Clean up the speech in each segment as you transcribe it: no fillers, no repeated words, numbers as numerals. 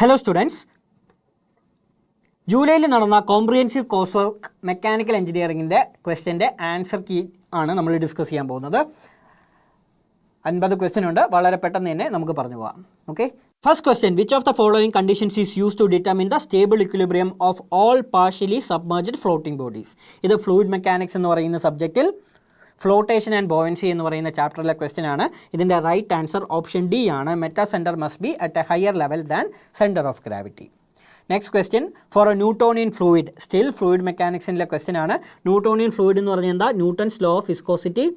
Hello students. ജൂലൈയിൽ നടന്ന comprehensive course work mechanical എഞ്ചിനീയറിംഗിൻ്റെ ക്വസ്റ്റ്യൻ്റെ ആൻസർ കീ ആണ് നമ്മൾ ഡിസ്കസ് ചെയ്യാൻ പോകുന്നത്. 50 ക്വസ്റ്റ്യൻ ഉണ്ട്. വളരെ പെട്ടെന്ന് തന്നെ നമുക്ക് പറഞ്ഞു പോകാം. Okay, first question, which of the following conditions is use to determine the stable equilibrium of all partially submerged floating bodies? ഇത് ഫ്ലൂയിഡ് മെക്കാനിക്സ് എന്ന് പറയുന്ന സബ്ജക്റ്റിൽ ഫ്ലോട്ടേഷൻ ആൻഡ് ബോയൻസി എന്ന് പറയുന്ന ചാപ്റ്ററിലെ ക്വസ്റ്റ്യൻ ആണ്. ഇതിൻ്റെ റൈറ്റ് ആൻസർ ഓപ്ഷൻ ഡി ആണ്. Meta centre must be at a higher level than centre of gravity. Next question, for a Newtonian fluid, still fluid മെക്കാനിക്സിൻ്റെ question ആണ്. Newtonian fluid എന്ന് പറഞ്ഞാൽ എന്താ? Newton's law of viscosity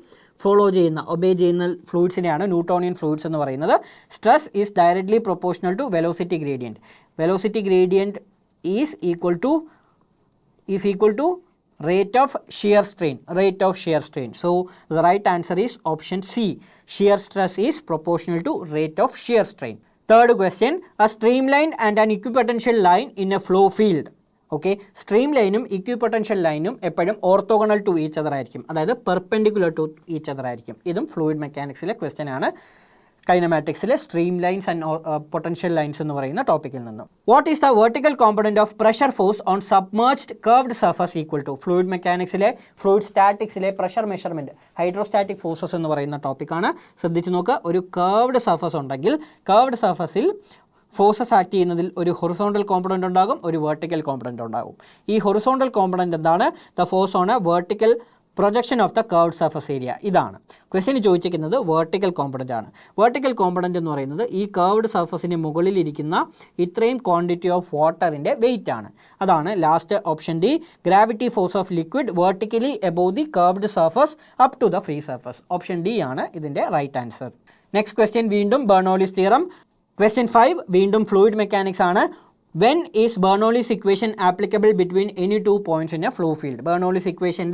obey ചെയ്യുന്ന ഫ്ലൂയിഡ്സിനെയാണ് Newtonian fluids എന്ന് പറയുന്നത്. Stress is directly proportional to velocity gradient. Velocity gradient is equal to rate of shear strain. So the right answer is option C. Shear stress is proportional to rate of shear strain. Third question, a streamline and an equipotential line in a flow field. Okay, streamline equipotential line എപ്പോഴും orthogonal to each other ആയിരിക്കും, അതായത് perpendicular to each other ആയിരിക്കും. ഇതും fluid mechanicsലെ question ആണ്. കൈനമാറ്റിക്സിലെ stream lines and potential lines എന്ന് പറയുന്ന ടോപ്പിക്കിൽ നിന്നും. What is the vertical component of pressure force on submerged curved surface equal to? Fluid മെക്കാനിക്സിലെ ഫ്ലൂയിഡ് സ്റ്റാറ്റിക്സിലെ പ്രഷർ മെഷർമെൻറ്റ്, ഹൈഡ്രോസ്റ്റാറ്റിക് ഫോഴ്സസ് എന്ന് പറയുന്ന ടോപ്പിക്കാണ്. ശ്രദ്ധിച്ച് നോക്കുക, ഒരു കർവ്ഡ് സർഫസ് ഉണ്ടെങ്കിൽ കർവ്ഡ് സർഫസിൽ ഫോഴ്സസ് ആക്ട് ചെയ്യുന്നതിൽ ഒരു ഹൊറിസോണ്ടൽ കോമ്പണന്റ് ഉണ്ടാകും, ഒരു വെർട്ടിക്കൽ കോമ്പണന്റ് ഉണ്ടാകും. ഈ ഹൊറിസോണ്ടൽ കോമ്പണന്റ് എന്താണ്? The force on A vertical projection of the curved surface area. ഇതാണ് ക്വസ്റ്റ്യൻ ചോദിച്ചിരിക്കുന്നത്. വെർട്ടിക്കൽ കോമ്പണൻ്റ് ആണ്. വെർട്ടിക്കൽ കോമ്പണൻ്റ് എന്ന് പറയുന്നത് ഈ കർവ്ഡ് സർഫസിന് മുകളിലിരിക്കുന്ന ഇത്രയും ക്വാണ്ടിറ്റി ഓഫ് വാട്ടറിൻ്റെ വെയിറ്റ് ആണ്. അതാണ് last option D, gravity force of liquid vertically above the curved surface up to the free surface. Option D ആണ് ഇതിൻ്റെ റൈറ്റ് ആൻസർ. നെക്സ്റ്റ് ക്വസ്റ്റ്യൻ വീണ്ടും ബെർണോളിസ് തിയറം. ക്വസ്റ്റ്യൻ 5 വീണ്ടും ഫ്ലൂയിഡ് മെക്കാനിക്സ് ആണ്. When is Bernoulli's equation applicable between any two points in a flow field? Bernoulli's equation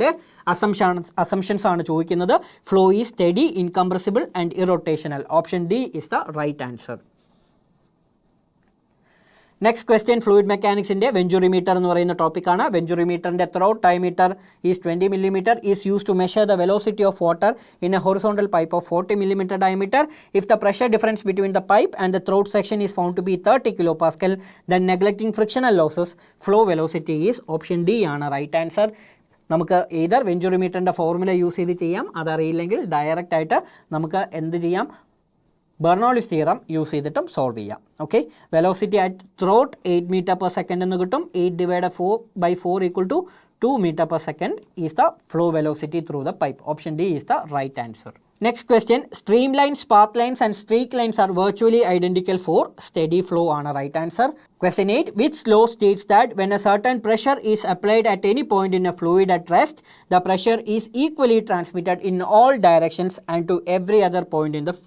assumptions ആണ് ചോദിക്കുന്നത്. Flow is steady, incompressible and irrotational. Option D is the right answer. Next question, fluid മെക്കാനിക്സിൻ്റെ venturimeter എന്ന് പറയുന്ന ടോപ്പിക്കാണ്. വെഞ്ചുറിമീറ്ററിൻ്റെ throat diameter is 20 mm, is use to measure the velocity of water in a horizontal pipe of 40 mm diameter. If the pressure difference between the pipe and the throat section is found to be 30 kPa, then neglecting frictional losses, flow velocity is option D ആണ് right answer. നമുക്ക് Ather വെഞ്ചുറിമീറ്ററിൻ്റെ formula use ചെയ്ത് ചെയ്യാം, അതറിയില്ലെങ്കിൽ direct ആയിട്ട് നമുക്ക് എന്ത് ചെയ്യാം? Bernoulli's theorem use ചെയ്തിട്ടും solve ചെയ്യാം. Okay, velocity at throat 8 m/s എന്ന് കിട്ടും. 8/4 equal to 2 m/s is the flow velocity through the pipe. Option D is the right answer. Next question, stream lines, path lines and streak lines are virtually identical for steady flow ആണ് right answer. Question 8, which law states that when a certain pressure is applied at any point in a fluid at rest, the pressure is equally transmitted in all directions and to every other point in the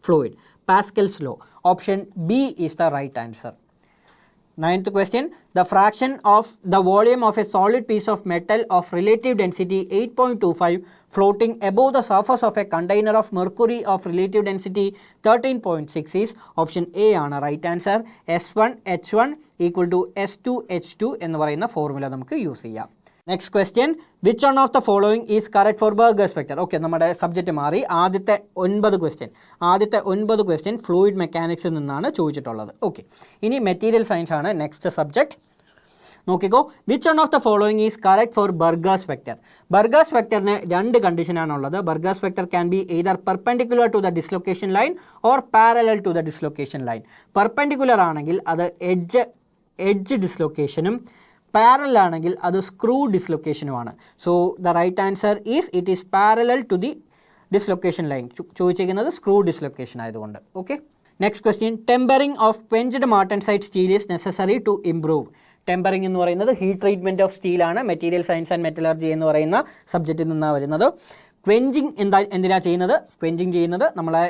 fluid? Pascal's law. Option B is the right answer. Ninth question, the fraction of the volume of a solid piece of metal of relative density 8.25 floating above the surface of a container of mercury of relative density 13.6 is option A ആണ് right answer. S1 H1 equal to S2 H2 എന്ന് പറയുന്ന formula നമുക്ക് use ചെയ്യാം. Next question, which one of the following is correct for Burgers vector? Okay, നമ്മുടെ subject മാറി. ആദ്യത്തെ 9 question fluid മെക്കാനിക്സിൽ നിന്നാണ് ചോദിച്ചിട്ടുള്ളത്. ഓക്കെ, ഇനി മെറ്റീരിയൽ സയൻസ് ആണ് നെക്സ്റ്റ് സബ്ജക്റ്റ്. നോക്കിക്കോ, which one of the following is correct for Burgers vector? Burgers വെക്റ്ററിന് 2 കണ്ടീഷനാണുള്ളത്. Burgers vector can be either perpendicular to the dislocation line or parallel to the dislocation line. Perpendicular ആണെങ്കിൽ അത് edge ഡിസ്ലൊക്കേഷനും, parallel ആണെങ്കിൽ അത് screw ഡിസ്ലൊക്കേഷനുമാണ്. So the right answer is it is parallel to the dislocation line. ചോദിച്ചിരിക്കുന്നത് screw dislocation ആയതുകൊണ്ട്. Okay, next question, tempering of quenched martensite steel is necessary to improve. Tempering എന്ന് പറയുന്നത് ഹീറ്റ് ട്രീറ്റ്മെൻറ്റ് ഓഫ് സ്റ്റീലാണ്. Material science and metallurgy എന്ന് പറയുന്ന സബ്ജക്റ്റിൽ നിന്നാണ് വരുന്നത്. Quenching എന്തിനാണ് ചെയ്യുന്നത്? ക്വെഞ്ചിങ് ചെയ്യുന്നത് നമ്മളെ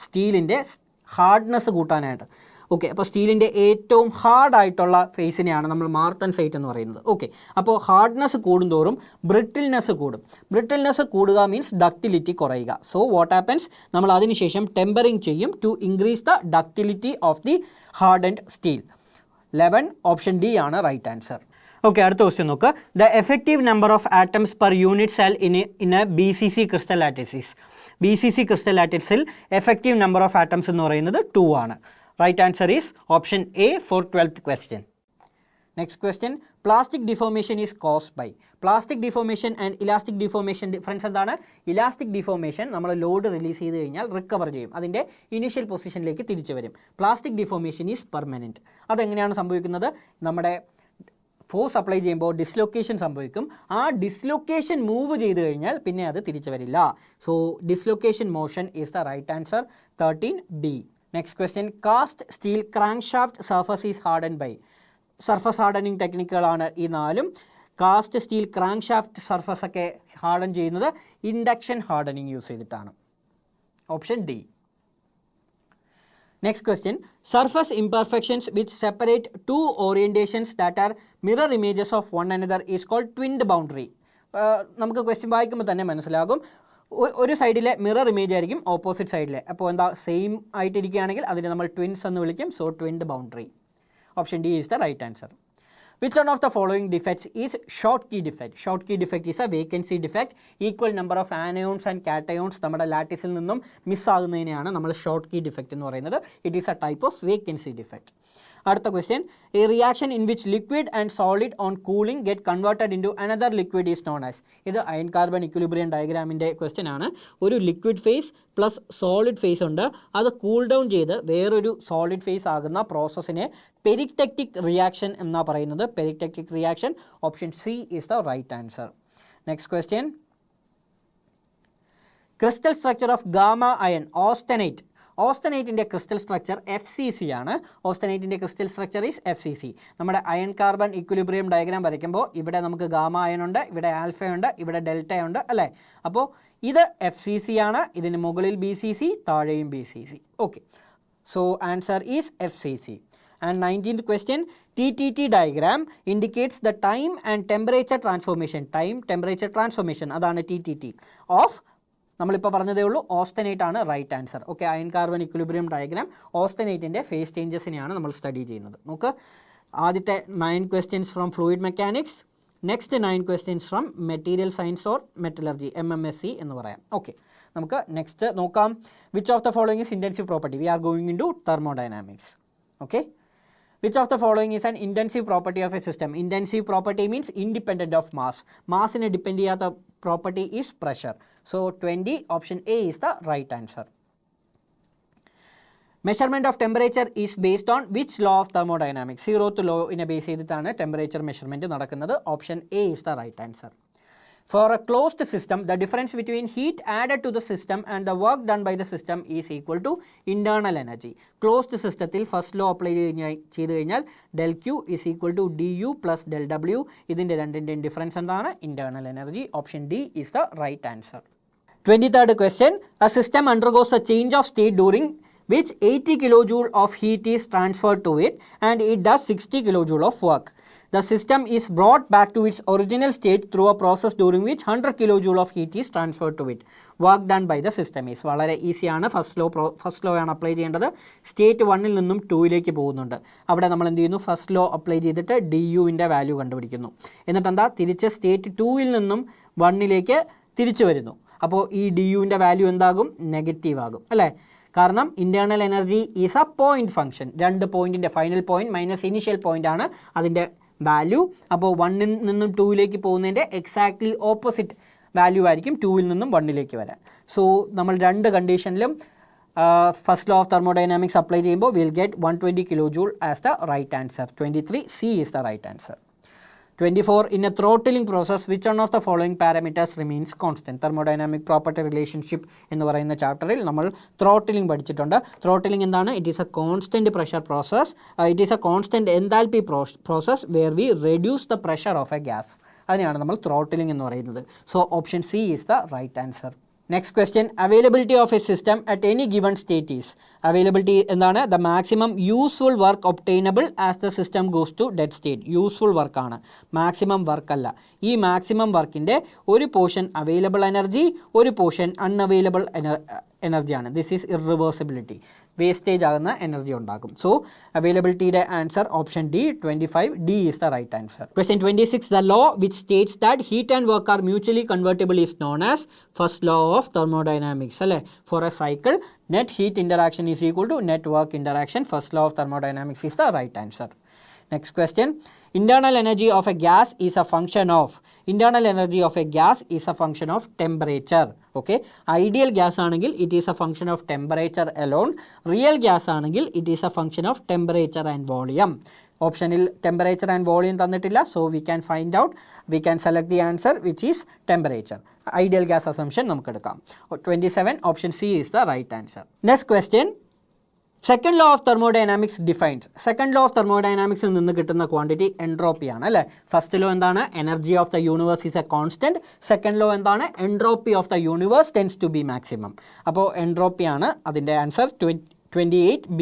സ്റ്റീലിൻ്റെ ഹാർഡ്നെസ് കൂട്ടാനായിട്ട്. ഓക്കെ, അപ്പോൾ സ്റ്റീലിൻ്റെ ഏറ്റവും ഹാർഡായിട്ടുള്ള ഫേസിനെയാണ് നമ്മൾ മാർട്ടൻസൈറ്റ് എന്ന് പറയുന്നത്. ഓക്കെ, അപ്പോൾ ഹാർഡ്നെസ് കൂടുന്തോറും ബ്രിട്ടിൽനെസ് കൂടും. ബ്രിട്ടിൽനെസ് കൂടുക മീൻസ് ഡക്റ്റിലിറ്റി കുറയുക. സോ വാട്ട് ഹാപ്പൻസ്, നമ്മൾ അതിനുശേഷം ടെമ്പറിങ് ചെയ്യും to increase the ductility of the hardened steel. 11 option D ആണ് റൈറ്റ് ആൻസർ. ഓക്കെ, അടുത്ത ക്വസ്റ്റ്യൻ നോക്കുക. The effective number of atoms per unit cell in a BCC crystal lattice is. BCC crystal ലാറ്റിസിൽ effective number of atoms എന്ന് പറയുന്നത് 2 ആണ്. Right answer is option A for 12th question. Next question, plastic deformation is caused by. Plastic deformation and elastic deformation difference എന്താണ്? Elastic deformation നമ്മൾ load release ചെയ്ത് കഴിഞ്ഞാൽ recover ചെയ്യും, അതിൻ്റെ ഇനീഷ്യൽ പൊസിഷനിലേക്ക് തിരിച്ചു വരും. Plastic deformation is permanent. അതെങ്ങനെയാണ് സംഭവിക്കുന്നത്? നമ്മുടെ ഫോഴ്സ് അപ്ലൈ ചെയ്യുമ്പോൾ ഡിസ്ലൊക്കേഷൻ സംഭവിക്കും. ആ ഡിസ്ലൊക്കേഷൻ മൂവ് ചെയ്ത് കഴിഞ്ഞാൽ പിന്നെ അത് തിരിച്ചു വരില്ല. So dislocation motion is the right answer, 13B. Next question, cast steel crank shaft surface is hardened by. Surface hardening ടെക്നിക്കുകളാണ് ഈ നാലും. Cast steel crank shaft surface ഒക്കെ ഹാർഡൻ ചെയ്യുന്നത് ഇൻഡക്ഷൻ ഹാർഡനിങ് യൂസ് ചെയ്തിട്ടാണ്. Option D. Next question, surface imperfections which separate two orientations that are mirror images of one another is called twinned boundary. നമുക്ക് question വായിക്കുമ്പോൾ തന്നെ മനസ്സിലാകും, ഒരു സൈഡിലെ mirror image ആയിരിക്കും ഓപ്പോസിറ്റ് സൈഡിലെ. അപ്പോൾ എന്താ, സെയിം ആയിട്ടിരിക്കുകയാണെങ്കിൽ അതിനെ നമ്മൾ ട്വിൻസ് എന്ന് വിളിക്കും. So twinned boundary. Option D is the right answer. Which one of the following defects is Schottky defect? Schottky defect is a vacancy defect. Equal number of anions and cations നമ്മുടെ ലാറ്റിസിൽ നിന്നും മിസ്സാകുന്നതിനെയാണ് നമ്മൾ Schottky defect എന്ന് പറയുന്നത്. It is a type of vacancy defect. അടുത്ത question, a reaction in which liquid and solid on cooling get converted into another liquid is known as. ഇത് iron carbon equilibrium ഡയഗ്രാമിൻ്റെ question ആണ്. ഒരു liquid phase plus solid phase ഉണ്ട്, അത് cool down ചെയ്ത് വേറൊരു solid face ആകുന്ന പ്രോസസ്സിനെ പെരിക്ടെക്റ്റിക് reaction എന്നാണ് പറയുന്നത്. Peritectic reaction. Option C is the right answer. Next question, crystal structure of gamma iron austenite. ഓസ്റ്റനേറ്റിൻ്റെ ക്രിസ്റ്റൽ സ്ട്രക്ചർ FCC ആണ്. ഓസ്റ്റനേറ്റിൻ്റെ ക്രിസ്റ്റൽ സ്ട്രക്ചർ ഈസ് FCC. നമ്മുടെ അയൺ കാർബൺ ഇക്വിലിബ്രിയം ഡയഗ്രാം വരയ്ക്കുമ്പോൾ ഇവിടെ നമുക്ക് ഗാമ അയൺ ഉണ്ട്, ഇവിടെ ആൽഫയുണ്ട്, ഇവിടെ ഡെൽറ്റ ഉണ്ട് അല്ലേ. അപ്പോൾ ഇത് FCC ആണ്, ഇതിന് മുകളിൽ BCC, താഴെയും BCC. Okay, so answer is FCC. And 19th question, TTT diagram indicates the time and temperature transformation. Time temperature transformation അതാണ് TTT of, നമ്മളിപ്പോൾ പറഞ്ഞതേ ഉള്ളൂ, ഓസ്റ്റനേറ്റ് ആണ് right answer. Okay, iron carbon equilibrium diagram ഓസ്റ്റനേറ്റിൻ്റെ phase ചേഞ്ചസിനെയാണ് നമ്മൾ study ചെയ്യുന്നത്. നമുക്ക് ആദ്യത്തെ 9 questions from fluid mechanics, next 9 questions from material science or metallurgy, MMSc എന്ന് പറയാം. ഓക്കെ, നമുക്ക് നെക്സ്റ്റ് നോക്കാം. Which of the following is intensive property? We are going into thermodynamics. Okay, which of the following is an intensive property of a system? Intensive property means independent of mass. Massine depend cheyatha property is pressure. So 20, option A is the right answer. Measurement of temperature is based on which law of thermodynamics? 0th law ine base ചെയ്തിട്ടാണ് temperature measurement നടക്കുന്നത്. Option A is the right answer. For a closed system, the difference between heat added to the system and the work done by the system is equal to internal energy. Closed system first law apply ചെയ്തു കഴിഞ്ഞാൽ del Q is equal to du plus del W. ഇതിൻ്റെ രണ്ടിൻ്റെയും difference എന്താണ്? internal energy. Option D is the right answer. 23rd question, a system undergoes a change of state during which 80 kilojoule of heat is transferred to it and it does 60 kilojoule of work. The system is brought back to its original state through a process during which 100 kilojoule of heat is transferred to it. Work done by the system is വളരെ ഈസിയാണ്. First law ആണ് apply ചെയ്യേണ്ടത്. State 1ൽ നിന്നും 2ലേക്ക് പോകുന്നുണ്ട്. അവിടെ നമ്മൾ എന്ത് ചെയ്യുന്നു? ഫസ്റ്റ് ലോ അപ്ലൈ ചെയ്തിട്ട് DUവിൻ്റെ വാല്യൂ കണ്ടുപിടിക്കുന്നു. എന്നിട്ട് എന്താ, തിരിച്ച് സ്റ്റേറ്റ് 2ൽ നിന്നും 1ലേക്ക് തിരിച്ചു വരുന്നു. അപ്പോൾ ഈ DUവിൻ്റെ വാല്യൂ എന്താകും? നെഗറ്റീവ് ആകും അല്ലേ. കാരണം internal energy is a point function. 2 പോയിൻറ്റിൻ്റെ final point minus initial point ആണ് അതിൻ്റെ വാല്യൂ. അപ്പോൾ 1ൽ നിന്നും 2ലേക്ക് പോകുന്നതിൻ്റെ എക്സാക്ട്ലി ഓപ്പോസിറ്റ് വാല്യൂ ആയിരിക്കും 2ൽ നിന്നും 1ലേക്ക് വരാൻ. സോ നമ്മൾ രണ്ട് കണ്ടീഷനിലും first law of thermodynamics apply ചെയ്യുമ്പോൾ will get 120 kilojoule as the right answer. 23 C is the right answer. 24, in a throttling process, which one of the following parameters remains constant? Thermodynamic property relationship എന്ന് പറയുന്ന ചാപ്റ്ററിൽ നമ്മൾ throttling പഠിച്ചിട്ടുണ്ട്. Throttling എന്താണ്? It is a constant pressure process. It is a constant enthalpy process where we reduce the pressure of a gas. അതിനെയാണ് നമ്മൾ throttling എന്ന് പറയുന്നത്. So option C is the right answer. Next question, availability of a system at any given state is. Availability എന്താണ്? The maximum useful work obtainable as the system goes to dead state. Useful work ആണ്, maximum work അല്ല. ഈ maximum വർക്കിൻ്റെ ഒരു portion available energy, ഒരു portion unavailable എനർജിയാണ്. This is irreversibility. Wastage ആകുന്ന energy ഉണ്ടാകും. സോ അവൈലബിലിറ്റിയുടെ answer option D 25 D is the right answer. Question 26 the law which states that heat and work are mutually convertible is known as first law of thermodynamics അല്ലേ. For a cycle net heat interaction is equal to net work interaction. First law of thermodynamics is the right answer. Next question, internal energy of a gas is a function of temperature. Okay, ideal gas ആണെങ്കിൽ it is a function of temperature alone. Real gas ആണെങ്കിൽ it is a function of temperature and volume. ഓപ്ഷനിൽ temperature and volume തന്നിട്ടില്ല, so we can find out, we can select the answer which is temperature. Ideal gas assumption നമുക്ക് എടുക്കാം. 27 option C is the right answer. Next question, second law of thermodynamics defines. Second law of തെർമോഡൈനാമിക്സിൽ നിന്ന് കിട്ടുന്ന quantity entropy ആണ് അല്ലേ. First law എന്താണ്? Energy of the universe is a constant. Second law എന്താണ്? Entropy of the universe tends to be maximum. അപ്പോൾ entropy ആണ് അതിൻ്റെ ആൻസർ. 28B.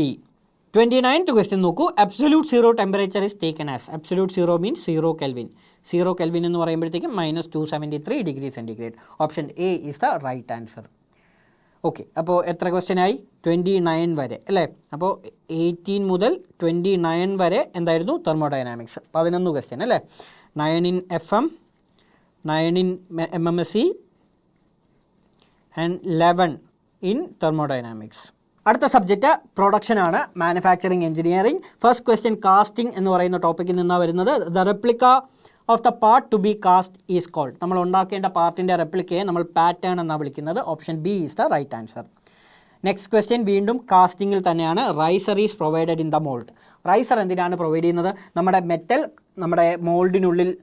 29th ക്വസ്റ്റ്യൻ നോക്കൂ. Absolute zero temperature is taken as. Absolute zero means 0 Kelvin. 0 Kelvin എന്ന് പറയുമ്പോഴത്തേക്കും -273 degree centigrade. Option A is the right answer. Okay, അപ്പോൾ എത്ര question ആയി? 29 വരെ അല്ലേ. അപ്പോൾ 18 മുതൽ 29 വരെ എന്തായിരുന്നു? തെർമോഡൈനാമിക്സ്. 11 ക്വസ്റ്റ്യൻ അല്ലേ. 9 in FM, 9 in MMSC and 11 in thermodynamics. അടുത്ത സബ്ജക്റ്റ് പ്രൊഡക്ഷൻ ആണ്, manufacturing engineering. First question casting എന്ന് പറയുന്ന ടോപ്പിക്കിൽ നിന്നാണ് വരുന്നത്. The replica of the part to be cast is called. നമ്മൾ ഉണ്ടാക്കേണ്ട പാർട്ടിൻ്റെ റെപ്ലിക്കയെ നമ്മൾ പാറ്റേൺ എന്നാണ് വിളിക്കുന്നത്. Option B is the right answer. Next question വീണ്ടും കാസ്റ്റിങ്ങിൽ തന്നെയാണ്. Riser is provided in the mould. Riser എന്തിനാണ് പ്രൊവൈഡ് ചെയ്യുന്നത്? നമ്മുടെ മെറ്റൽ നമ്മുടെ മോൾഡിനുള്ളിൽ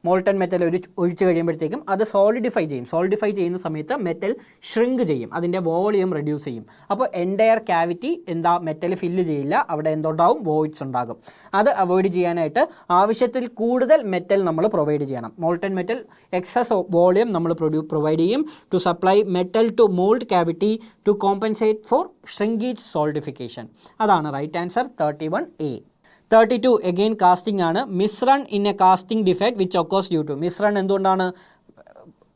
മോൾട്ടൺ മെറ്റൽ ഒഴിച്ച് കഴിയുമ്പോഴത്തേക്കും അത് സോളിഡിഫൈ ചെയ്യും. സോളിഡിഫൈ ചെയ്യുന്ന സമയത്ത് മെറ്റൽ ഷ്രിങ്ക് ചെയ്യും, അതിൻ്റെ വോളിയം റെഡ്യൂസ് ചെയ്യും. അപ്പോൾ എൻറ്റയർ ക്യാവിറ്റി എന്താ മെറ്റൽ ഫില്ല് ചെയ്യില്ല, അവിടെ എന്തുണ്ടാവും? വോയിഡ്സ് ഉണ്ടാകും. അത് അവോയ്ഡ് ചെയ്യാനായിട്ട് ആവശ്യത്തിൽ കൂടുതൽ മെറ്റൽ നമ്മൾ പ്രൊവൈഡ് ചെയ്യണം. മോൾട്ടൺ മെറ്റൽ എക്സസ് വോളിയം നമ്മൾ പ്രൊവൈഡ് ചെയ്യും to supply metal to mould cavity to compensate for shrinkage solidification. അതാണ് right answer. 31A. 32 again casting ആണ്. Misrun in a casting defect which occurs due to. Misrun എന്തുകൊണ്ടാണ്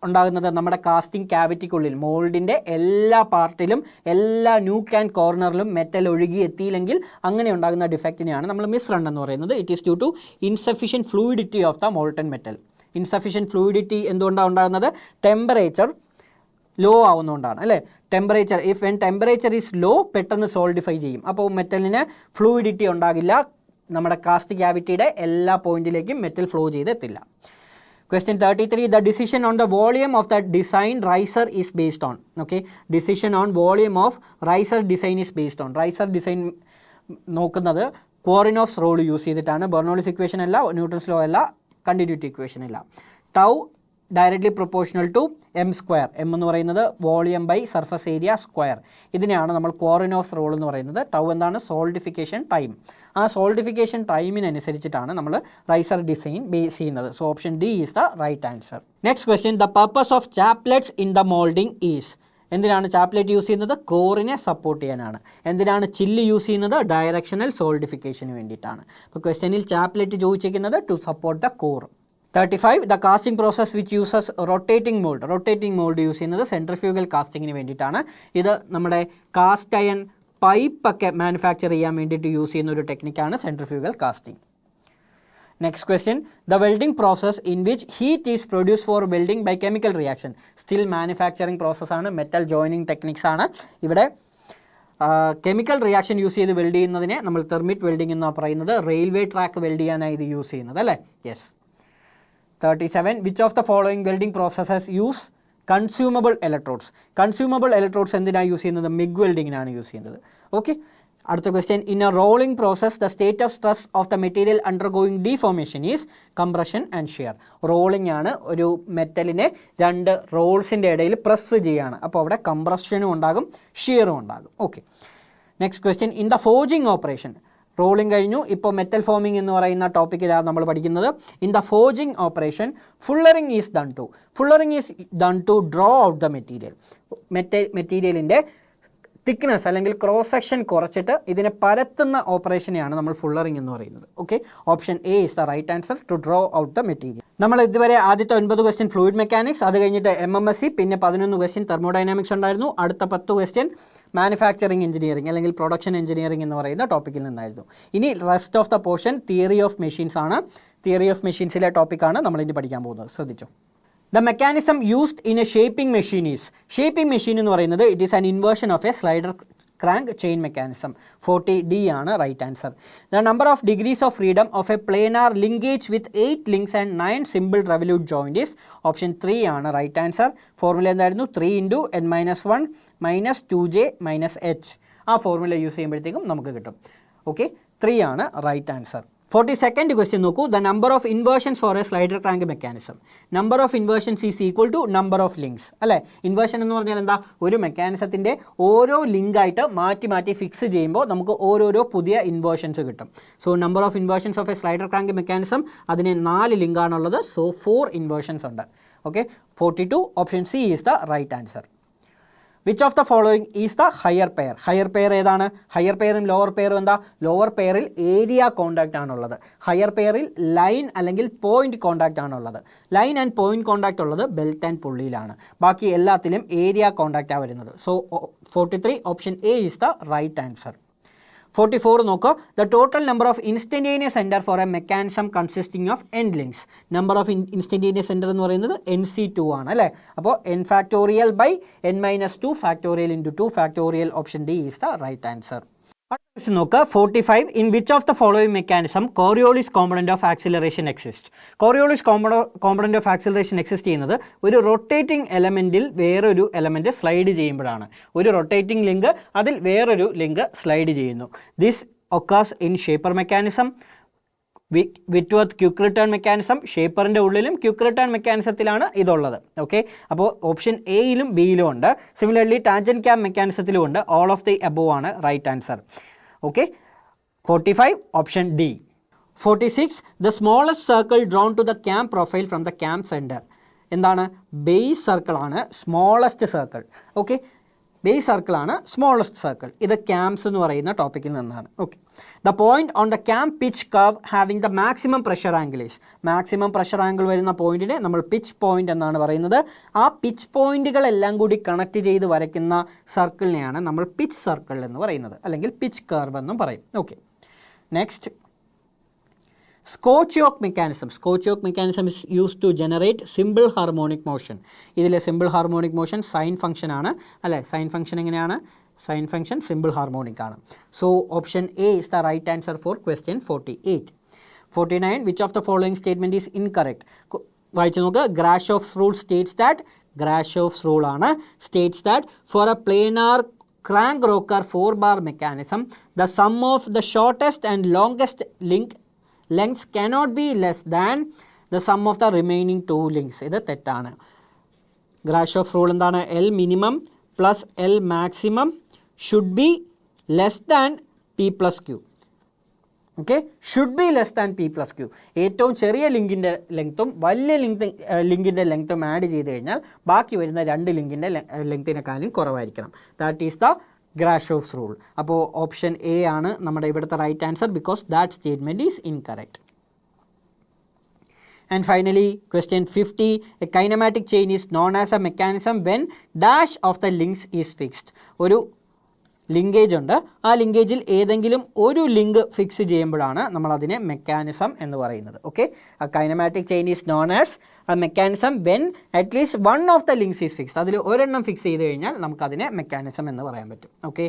ഉണ്ടാകുന്നത്? നമ്മുടെ casting ക്യാവിറ്റിക്കുള്ളിൽ മോൾഡിൻ്റെ എല്ലാ പാർട്ടിലും എല്ലാ nook and കോർണറിലും metal ഒഴുകി എത്തിയില്ലെങ്കിൽ അങ്ങനെ ഉണ്ടാകുന്ന ഡിഫക്റ്റിനെയാണ് നമ്മൾ മിസ്റൺ എന്ന് പറയുന്നത്. It is due to insufficient fluidity of the molten metal. Insufficient fluidity എന്തുകൊണ്ടാണ് ഉണ്ടാകുന്നത്? ടെമ്പറേച്ചർ ലോ ആവുന്നതുകൊണ്ടാണ് അല്ലേ. Temperature if when temperature is low പെട്ടെന്ന് സോൾഡിഫൈ ചെയ്യും. അപ്പോൾ മെറ്റലിന് ഫ്ലൂയിഡിറ്റി ഉണ്ടാകില്ല, നമ്മുടെ കാസ്റ്റ് ക്യാവിറ്റിയുടെ എല്ലാ പോയിന്റിലേക്കും മെറ്റൽ ഫ്ലോ ചെയ്തെത്തില്ല. Question 33 the decision on the volume of the design riser is based on. Okay, decision on volume of riser design is based on. Riser design നോക്കുന്നത് ക്വാറിനോഫ്സ് റൂൾ യൂസ് ചെയ്തിട്ടാണ്. Bernoulli's equation അല്ല, Newton's law അല്ല, continuity equation അല്ല. Tau directly proportional to M square. M എന്ന് പറയുന്നത് volume by surface area square. ഇതിനെയാണ് നമ്മൾ Chvorinov's rule എന്ന് പറയുന്നത്. ടൗ എന്താണ്? Solidification time. ആ സോൾഡിഫിക്കേഷൻ ടൈമിനനുസരിച്ചിട്ടാണ് നമ്മൾ റൈസർ ഡിസൈൻ ബേസ് ചെയ്യുന്നത്. So option D is the right answer. Next question the purpose of chaplets in the moulding is. എന്തിനാണ് ചാപ്ലെറ്റ് യൂസ് ചെയ്യുന്നത്? കോറിനെ സപ്പോർട്ട് ചെയ്യാനാണ്. എന്തിനാണ് ചില്ല് യൂസ് ചെയ്യുന്നത്? ഡയറക്ഷണൽ സോൾഡിഫിക്കേഷന് വേണ്ടിയിട്ടാണ്. അപ്പോൾ ക്വസ്റ്റ്യനിൽ ചാപ്ലെറ്റ് ചോദിച്ചിരിക്കുന്നത് to support the core. 35 the casting process which uses rotating mould. Rotating mould use ചെയ്യുന്നത് സെൻട്രിഫ്യൂഗൽ കാസ്റ്റിങ്ങിന് വേണ്ടിയിട്ടാണ്. ഇത് നമ്മുടെ കാസ്റ്റ് അയൺ പൈപ്പൊക്കെ മാനുഫാക്ചർ ചെയ്യാൻ വേണ്ടിയിട്ട് യൂസ് ചെയ്യുന്ന ഒരു ടെക്നിക്കാണ് centrifugal casting. Next question the welding process in which heat is produce for welding by chemical reaction. Still manufacturing പ്രോസസ്സാണ്, മെറ്റൽ ജോയിനിങ് ടെക്നിക്സ് ആണ്. ഇവിടെ കെമിക്കൽ റിയാക്ഷൻ യൂസ് ചെയ്ത് വെൽഡ് ചെയ്യുന്നതിനെ നമ്മൾ തെർമിറ്റ് വെൽഡിംഗ് എന്നാണ് പറയുന്നത്. റെയിൽവേ ട്രാക്ക് വെൽഡ് ചെയ്യാനാണ് ഇത് യൂസ് ചെയ്യുന്നത് അല്ലേ. Yes. 37 which of the following welding processes use consumable electrodes. Consumable electrodes എന്തിനാണ് യൂസ് ചെയ്യുന്നത്? മിഗ് വെൽഡിങ്ങിനാണ് യൂസ് ചെയ്യുന്നത്. ഓക്കെ, അടുത്ത question in A rolling process the state of stress of the material undergoing deformation is compression and shear. Rolling ആണ്, ഒരു മെറ്റലിനെ രണ്ട് റോൾസിൻ്റെ ഇടയിൽ press ചെയ്യുകയാണ്. അപ്പോൾ അവിടെ കംപ്രഷനും ഉണ്ടാകും ഷിയറും ഉണ്ടാകും. Okay, next question in the forging operation. Rolling കഴിഞ്ഞു, ഇപ്പോൾ മെറ്റൽ ഫോമിംഗ് എന്ന് പറയുന്ന ടോപ്പിക് ഇതാണ് നമ്മൾ പഠിക്കുന്നത്. In the forging operation fullering is done to. Fullering is done to draw out the material. മെറ്റീരിയലിൻ്റെ തിക്നെസ് അല്ലെങ്കിൽ ക്രോസ് സെക്ഷൻ കുറച്ചിട്ട് ഇതിനെ പരത്തുന്ന ഓപ്പറേഷനെയാണ് നമ്മൾ ഫുള്ളറിംഗ് എന്ന് പറയുന്നത്. Okay, option A is the right answer to draw out the material. നമ്മൾ ഇതുവരെ ആദ്യത്തെ 9 ക്വസ്റ്റ്യൻ ഫ്ലൂയിഡ് മെക്കാനിക്സ്, അത് കഴിഞ്ഞിട്ട് MMSC, പിന്നെ 11 ക്വസ്റ്റ്യൻ തെർമോഡൈനാമിക്സ് ഉണ്ടായിരുന്നു. അടുത്ത 10 ക്വസ്റ്റ്യൻ മാനുഫാക്ചറിങ് എഞ്ചിനീയറിംഗ് അല്ലെങ്കിൽ പ്രൊഡക്ഷൻ എഞ്ചിനീയറിംഗ് എന്ന് പറയുന്ന ടോപ്പിക്കിൽ നിന്നായിരുന്നു. ഇനി rest of the portion theory of machines ആണ്. തിയറി ഓഫ് മെഷീൻസിലെ ടോപ്പിക്കാണ് നമ്മളിനി പഠിക്കാൻ പോകുന്നത്. ശ്രദ്ധിച്ചു. The mechanism used in a shaping machine is, shaping machine എന്ന് പറയുന്നത് it is an inversion of a slider crank chain mechanism. 40D ആണ് right answer. The number of degrees of freedom of a planar linkage with 8 links and 9 simple revolute joint is option 3 ആണ് right answer. Formula എന്തായിരുന്നു? 3 into n minus 1 minus 2j minus h. ആ formula use ചെയ്യുമ്പോഴത്തേക്കും നമുക്ക് കിട്ടും. Okay, 3 ആണ് right answer. 42nd question നോക്കൂ. The number of inversions for a slider crank mechanism. Number of inversions is equal to number of links അല്ലേ? Inversion എന്ന് പറഞ്ഞാൽ എന്താ? ഒരു മെക്കാനിസത്തിൻ്റെ ഓരോ ലിങ്കായിട്ട് മാറ്റി മാറ്റി ഫിക്സ് ചെയ്യുമ്പോൾ നമുക്ക് ഓരോരോ പുതിയ ഇൻവേർഷൻസ് കിട്ടും. So number of inversions of a slider crank mechanism, അതിന് 4 ലിങ്കാണുള്ളത്. സോ 4 ഇൻവേർഷൻസ് ഉണ്ട്. Okay, 42 option C is the right answer. Which of the following is the higher pair? Higher pair ഏതാണ്? ഹയർ പെയറും ലോവർ പെയറും എന്താ? Lower പെയറിൽ area contact ആണുള്ളത്. Higher പെയറിൽ ലൈൻ അല്ലെങ്കിൽ പോയിന്റ് കോണ്ടാക്റ്റ് ആണുള്ളത്. ലൈൻ ആൻഡ് പോയിന്റ് കോണ്ടാക്റ്റ് ഉള്ളത് ബെൽറ്റ് ആൻഡ് പുള്ളിയിലാണ്. ബാക്കി എല്ലാത്തിലും ഏരിയ കോണ്ടാക്റ്റാണ് വരുന്നത്. So 43 option A is the right answer. 44 നോക്കുക. The total number of instantaneous centre for a mechanism consisting of N links. Number of instantaneous centre എന്ന് പറയുന്നത് NC2 ആണ് അല്ലേ? അപ്പോൾ n factorial by n minus 2 factorial into 2 factorial option D is the right answer. അടുത്ത നോക്കുക. 45 in which of the following mechanism Coriolis component of acceleration exist? Coriolis component of acceleration exist ചെയ്യുന്നത് ഒരു rotating എലമെൻറ്റിൽ വേറൊരു element slide ചെയ്യുമ്പോഴാണ്. ഒരു rotating link അതിൽ വേറൊരു link slide ചെയ്യുന്നു. This occurs in shaper mechanism, Whitworth quick return mechanism. ഷേപ്പറിൻ്റെ ഉള്ളിലും ക്വിക്ക് റിട്ടേൺ മെക്കാനിസത്തിലാണ് ഇതുള്ളത്. ഓക്കെ, അപ്പോൾ ഓപ്ഷൻ എയിലും ബിയിലും ഉണ്ട്. സിമിലർലി ടാൻജൻ ക്യാം മെക്കാനിസത്തിലും ഉണ്ട്. ഓൾ ഓഫ് ദി എബോവ് ആണ് right answer. Okay, 45 option D. 46 the smallest circle drawn to the cam profile from the cam centre. എന്താണ്? Base സർക്കിളാണ് സ്മോളസ്റ്റ് സർക്കിൾ. ഓക്കെ, ബേസ് സർക്കിളാണ് smallest circle. ഇത് cams എന്ന് പറയുന്ന ടോപ്പിക്കിൽ നിന്നാണ്. Okay, the point on the cam pitch curve having the maximum pressure angle is. Maximum pressure angle വരുന്ന പോയിന്റിനെ നമ്മൾ പിച്ച് പോയിന്റ് എന്നാണ് പറയുന്നത്. ആ പിച്ച് പോയിന്റുകളെല്ലാം കൂടി കണക്ട് ചെയ്ത് വരയ്ക്കുന്ന സർക്കിളിനെയാണ് നമ്മൾ പിച്ച് സർക്കിൾ എന്ന് പറയുന്നത്, അല്ലെങ്കിൽ പിച്ച് കർവ് എന്നും പറയും. Okay, next scotch yoke mechanism. Scotch yoke mechanism is use to generate simple harmonic motion. ഇതിലെ simple harmonic motion sine function ആണ് അല്ലേ? സൈൻ ഫംഗ്ഷൻ എങ്ങനെയാണ്? സൈൻ ഫംഗ്ഷൻ സിമ്പിൾ ഹാർമോണിക് ആണ്. So option A is the right answer for question 48. 49 which of the following statement is incorrect? വായിച്ചു നോക്കുക. Grashof's rule states that, Grashof's rule ആണ്, states that for a planar crank rocker 4-bar mechanism the sum of the shortest and longest lengths cannot be less than the sum of the remaining 2 links. ഇത് തെറ്റാണ്. ഗ്രാഷോഫ് rule എന്താണ്? L minimum plus L maximum should be less than P plus Q. Okay, should be less than P plus Q. ഏറ്റവും ചെറിയ ലിങ്കിൻ്റെ ലെങ്ത്തും വലിയ ലിങ്കിൻ്റെ ലെങ്ത്തും add ചെയ്ത് കഴിഞ്ഞാൽ ബാക്കി വരുന്ന 2 ലിങ്കിൻ്റെ ലെങ്ത്തിനെക്കാളും കുറവായിരിക്കണം. That is the Grashof's rule. അപ്പോൾ ഓപ്ഷൻ എ ആണ് നമ്മുടെ ഇവിടുത്തെ right answer, because that statement is incorrect. And finally, question 50, a kinematic chain is known as a mechanism when dash of the links is fixed. ഒരു linkage ഉണ്ട്, ആ ലിങ്കേജിൽ ഏതെങ്കിലും ഒരു link fix ചെയ്യുമ്പോഴാണ് നമ്മളതിനെ മെക്കാനിസം എന്ന് പറയുന്നത്. Okay, a kinematic chain is known as a mechanism when at least one of the links is fixed. അതിൽ ഒരെണ്ണം ഫിക്സ് ചെയ്ത് കഴിഞ്ഞാൽ നമുക്കതിനെ മെക്കാനിസം എന്ന് പറയാൻ പറ്റും. ഓക്കെ,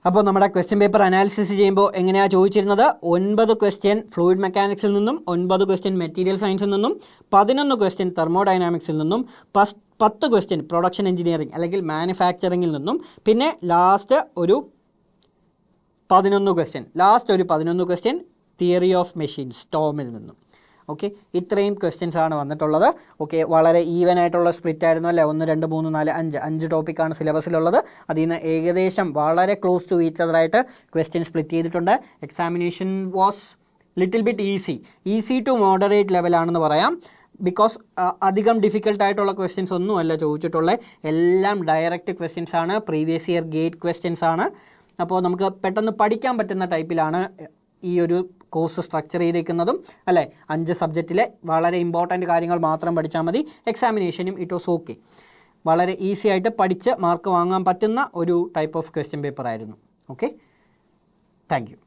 അപ്പോൾ നമ്മുടെ ക്വസ്റ്റ്യൻ പേപ്പർ അനാലിസിസ് ചെയ്യുമ്പോൾ എങ്ങനെയാണ് ചോദിച്ചിരുന്നത്? 9 ക്വസ്റ്റ്യൻ ഫ്ലൂയിഡ് മെക്കാനിക്സിൽ നിന്നും, 9 ക്വസ്റ്റ്യൻ മെറ്റീരിയൽ സയൻസിൽ നിന്നും, 11 ക്വസ്റ്റ്യൻ തെർമോഡൈനാമിക്സിൽ നിന്നും, 10 ക്വസ്റ്റ്യൻ പ്രൊഡക്ഷൻ എഞ്ചിനീയറിംഗ് അല്ലെങ്കിൽ മാനുഫാക്ചറിങ്ങിൽ നിന്നും, പിന്നെ ലാസ്റ്റ് ഒരു 11 ക്വസ്റ്റ്യൻ തിയറി ഓഫ് മെഷീൻസ് ടോമിൽ നിന്നും. ഓക്കെ, ഇത്രയും ക്വസ്റ്റ്യൻസ് ആണ് വന്നിട്ടുള്ളത്. ഓക്കെ, വളരെ ഈവൻ ആയിട്ടുള്ള സ്പ്ലിറ്റ് ആയിരുന്നു അല്ലേ? 1 2 3 4 5 ടോപ്പിക്കാണ് സിലബസിലുള്ളത്. അതിൽ നിന്ന് ഏകദേശം വളരെ ക്ലോസ് ടു ഈച്ച് അതറായിട്ട് ക്വസ്റ്റ്യൻ സ്പ്ലിറ്റ് ചെയ്തിട്ടുണ്ട്. Examination was little bit easy to moderate ലെവലാണെന്ന് പറയാം. ബിക്കോസ് അധികം ഡിഫിക്കൽട്ടായിട്ടുള്ള ക്വസ്റ്റ്യൻസ് ഒന്നുമല്ല ചോദിച്ചിട്ടുള്ളത്, എല്ലാം ഡയറക്റ്റ് ക്വസ്റ്റ്യൻസ് ആണ്, പ്രീവിയസ് ഇയർ ഗേറ്റ് ക്വസ്റ്റ്യൻസ് ആണ്. അപ്പോൾ നമുക്ക് പെട്ടെന്ന് പഠിക്കാൻ പറ്റുന്ന ടൈപ്പിലാണ് ഈ ഒരു കോഴ്സ് സ്ട്രക്ചർ ചെയ്തേക്കുന്നതും അല്ലേ? 5 സബ്ജക്റ്റിലെ വളരെ ഇമ്പോർട്ടൻറ്റ് കാര്യങ്ങൾ മാത്രം പഠിച്ചാൽ മതി. എക്സാമിനേഷനും ഇറ്റ് വാസ് ഓക്കെ. വളരെ ഈസി ആയിട്ട് പഠിച്ച് മാർക്ക് വാങ്ങാൻ പറ്റുന്ന ഒരു ടൈപ്പ് ഓഫ് ക്വസ്റ്റ്യൻ പേപ്പർ ആയിരുന്നു. Okay, thank you.